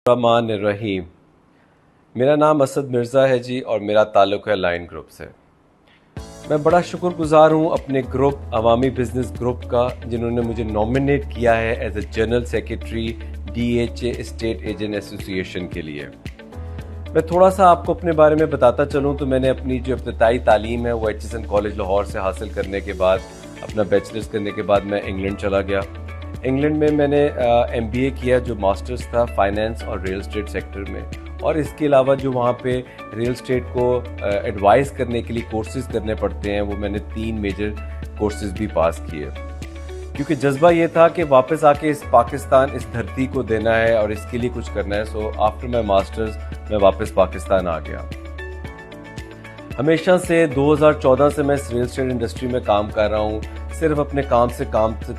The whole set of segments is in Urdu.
الرحمن الرحیم. میرا نام اسد مرزا ہے جی اور میرا تعلق ہے لائن گروپ سے. میں بڑا شکر گزار ہوں اپنے گروپ عوامی بزنس گروپ کا جنہوں نے مجھے نامنیٹ کیا ہے as a general secretary DHA estate agent ایسوسی ایشن کے لیے. میں تھوڑا سا آپ کو اپنے بارے میں بتاتا چلوں تو میں نے اپنی جو ابتدائی تعلیم ہے وہ HSN کالج لاہور سے حاصل کرنے کے بعد اپنا بیچلرز کرنے کے بعد میں انگلینڈ چلا گیا. انگلینڈ میں نے MBA کیا جو ماسٹرز تھا فائنینس اور ریل اسٹیٹ سیکٹر میں, اور اس کے علاوہ جو وہاں پہ ریل اسٹیٹ کو ایڈوائز کرنے کے لیے کورسز کرنے پڑتے ہیں وہ میں نے 3 میجر کورسز بھی پاس کیے, کیونکہ جذبہ یہ تھا کہ واپس آ کے اس پاکستان اس دھرتی کو دینا ہے اور اس کے لیے کچھ کرنا ہے. سو آفٹر مائی ماسٹرز میں واپس پاکستان آ گیا. ہمیشہ سے 2014 سے میں اس ریل اسٹیٹ انڈسٹری میں کام کر رہا ہوں. صرف اپنے کام سے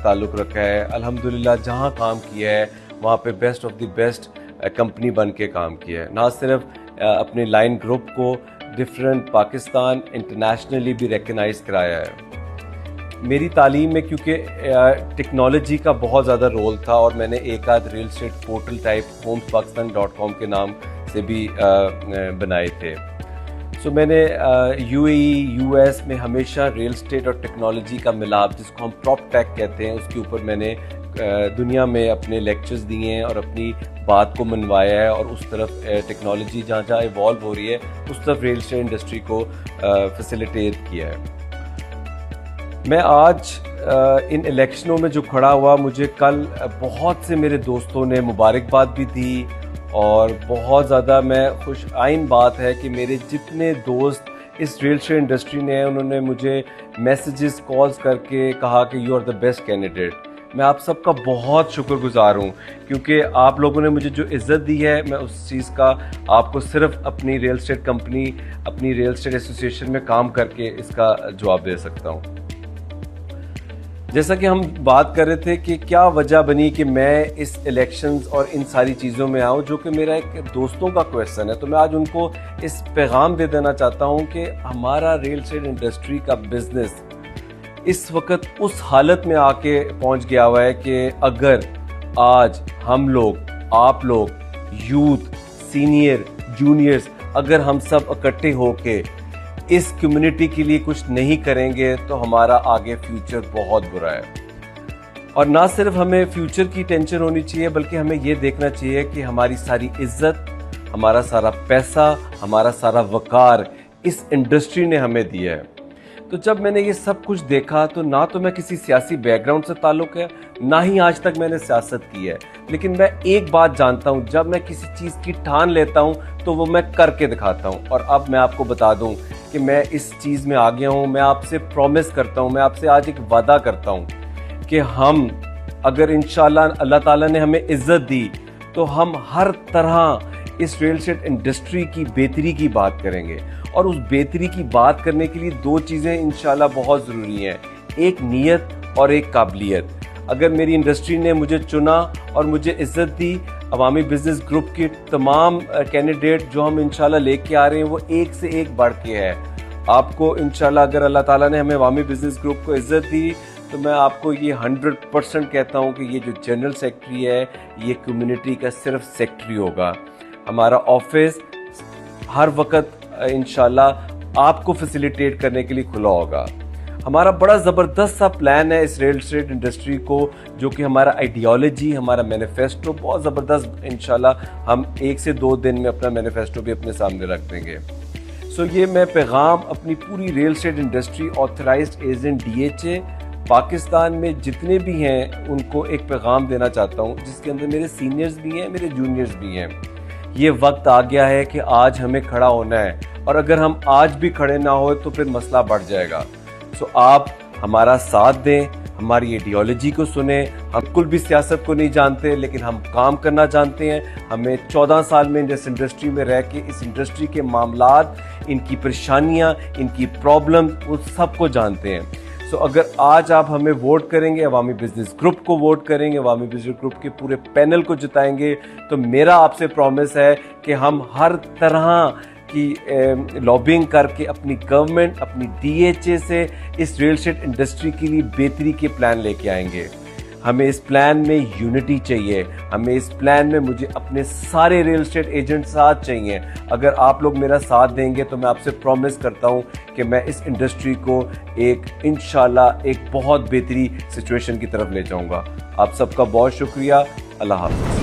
تعلق رکھا ہے. الحمدللہ جہاں کام کیا ہے وہاں پہ best of the best company بن کے کام کیا ہے. نہ صرف اپنے لائن گروپ کو ڈفرینٹ پاکستان انٹرنیشنلی بھی ریکگنائز کرایا ہے. میری تعلیم میں کیونکہ ٹیکنالوجی کا بہت زیادہ رول تھا اور میں نے ایک آدھ real estate portal type homespakistan.com کے نام سے بھی بنائے تھے. سو میں نے UAE US میں ہمیشہ ریل اسٹیٹ اور ٹیکنالوجی کا ملاپ جس کو ہم پراپ ٹیک کہتے ہیں اس کے اوپر میں نے دنیا میں اپنے لیکچرز دیے ہیں اور اپنی بات کو منوایا ہے, اور اس طرف ٹیکنالوجی جہاں جہاں ایوالو ہو رہی ہے اس طرف ریل اسٹیٹ انڈسٹری کو فیسیلیٹیٹ کیا ہے. میں آج ان الیکشنوں میں جو کھڑا ہوا, مجھے کل بہت سے میرے دوستوں نے مبارکباد بھی دی, اور بہت زیادہ میں خوش آئین بات ہے کہ میرے جتنے دوست اس ریل اسٹیٹ انڈسٹری نے انہوں نے مجھے میسیجز کالز کر کے کہا کہ you are the best candidate. میں آپ سب کا بہت شکر گزار ہوں, کیونکہ آپ لوگوں نے مجھے جو عزت دی ہے میں اس چیز کا آپ کو صرف اپنی ریل اسٹیٹ کمپنی اپنی ریل اسٹیٹ ایسوسی ایشن میں کام کر کے اس کا جواب دے سکتا ہوں. جیسا کہ ہم بات کر رہے تھے کہ کیا وجہ بنی کہ میں اس الیکشنز اور ان ساری چیزوں میں آؤں, جو کہ میرا ایک دوستوں کا کویسچن ہے, تو میں آج ان کو اس پیغام دے دینا چاہتا ہوں کہ ہمارا ریل اسٹیٹ انڈسٹری کا بزنس اس وقت اس حالت میں آ کے پہنچ گیا ہوا ہے کہ اگر آج ہم لوگ, آپ لوگ, یوتھ, سینئر, جونیئرز, اگر ہم سب اکٹھے ہو کے اس کمیونٹی کے لیے کچھ نہیں کریں گے تو ہمارا آگے فیوچر بہت برا ہے. اور نہ صرف ہمیں فیوچر کی ٹینشن ہونی چاہیے بلکہ ہمیں یہ دیکھنا چاہیے کہ ہماری ساری عزت, ہمارا سارا پیسہ, ہمارا سارا وقار اس انڈسٹری نے ہمیں دیا ہے. تو جب میں نے یہ سب کچھ دیکھا تو نہ تو میں کسی سیاسی بیک گراؤنڈ سے تعلق ہے, نہ ہی آج تک میں نے سیاست کی ہے, لیکن میں ایک بات جانتا ہوں, جب میں کسی چیز کی ٹھان لیتا ہوں تو وہ میں کر کے دکھاتا ہوں. اور اب میں آپ کو بتا دوں کہ میں اس چیز میں آ گیا ہوں. میں آپ سے پرومس کرتا ہوں, میں آپ سے آج ایک وعدہ کرتا ہوں کہ ہم اگر انشاءاللہ اللہ تعالیٰ نے ہمیں عزت دی تو ہم ہر طرح اس ریل اسٹیٹ انڈسٹری کی بہتری کی بات کریں گے. اور اس بہتری کی بات کرنے کے لیے 2 چیزیں انشاءاللہ بہت ضروری ہیں, ایک نیت اور ایک قابلیت. اگر میری انڈسٹری نے مجھے چنا اور مجھے عزت دی, عوامی بزنس گروپ کے تمام کینڈیڈیٹ جو ہم انشاءاللہ لے کے آ رہے ہیں وہ ایک سے ایک بڑھ کے ہے. آپ کو انشاءاللہ اگر اللہ تعالیٰ نے ہمیں عوامی بزنس گروپ کو عزت دی تو میں آپ کو یہ 100% کہتا ہوں کہ یہ جو جنرل سیکرٹری ہے یہ کمیونٹی کا صرف سیکرٹری ہوگا. ہمارا آفس ہر وقت انشاءاللہ آپ کو فیسیلیٹیٹ کرنے کے لیے کھلا ہوگا. ہمارا بڑا زبردست سا پلان ہے اس ریل اسٹیٹ انڈسٹری کو, جو کہ ہمارا آئیڈیالوجی, ہمارا مینیفیسٹو بہت زبردست. انشاءاللہ ہم 1 سے 2 دن میں اپنا مینیفیسٹو بھی اپنے سامنے رکھ دیں گے. سو یہ میں پیغام اپنی پوری real estate industry authorised agent DHA Pakistan میں جتنے بھی ہیں ان کو ایک پیغام دینا چاہتا ہوں, جس کے اندر میرے سینئرز بھی ہیں, میرے جونیئرز بھی ہیں. یہ وقت آ گیا ہے کہ آج ہمیں کھڑا ہونا ہے, اور اگر ہم آج بھی کھڑے نہ ہوئے تو پھر مسئلہ بڑھ جائے گا. سو آپ ہمارا ساتھ دیں, ہماری ایڈیالوجی کو سنیں. ہم بالکل بھی سیاست کو نہیں جانتے لیکن ہم کام کرنا جانتے ہیں. ہمیں 14 سال میں اس انڈسٹری میں رہ کے اس انڈسٹری کے معاملات, ان کی پریشانیاں, ان کی پرابلم وہ سب کو جانتے ہیں. سو اگر آج آپ ہمیں ووٹ کریں گے, عوامی بزنس گروپ کو ووٹ کریں گے, عوامی بزنس گروپ کے پورے پینل کو جتائیں گے, تو میرا آپ سے پرومس ہے کہ ہم ہر طرح کی لابنگ کر کے اپنی گورنمنٹ, اپنی DHA سے اس ریل اسٹیٹ انڈسٹری کے لیے بہتری کے پلان لے کے آئیں گے. ہمیں اس پلان میں یونٹی چاہیے, ہمیں اس پلان میں مجھے اپنے سارے ریل اسٹیٹ ایجنٹ ساتھ چاہیے. اگر آپ لوگ میرا ساتھ دیں گے تو میں آپ سے پرومس کرتا ہوں کہ میں اس انڈسٹری کو انشاءاللہ ایک بہت بہتری سچویشن کی طرف لے جاؤں گا. آپ سب کا بہت شکریہ. اللہ حافظ.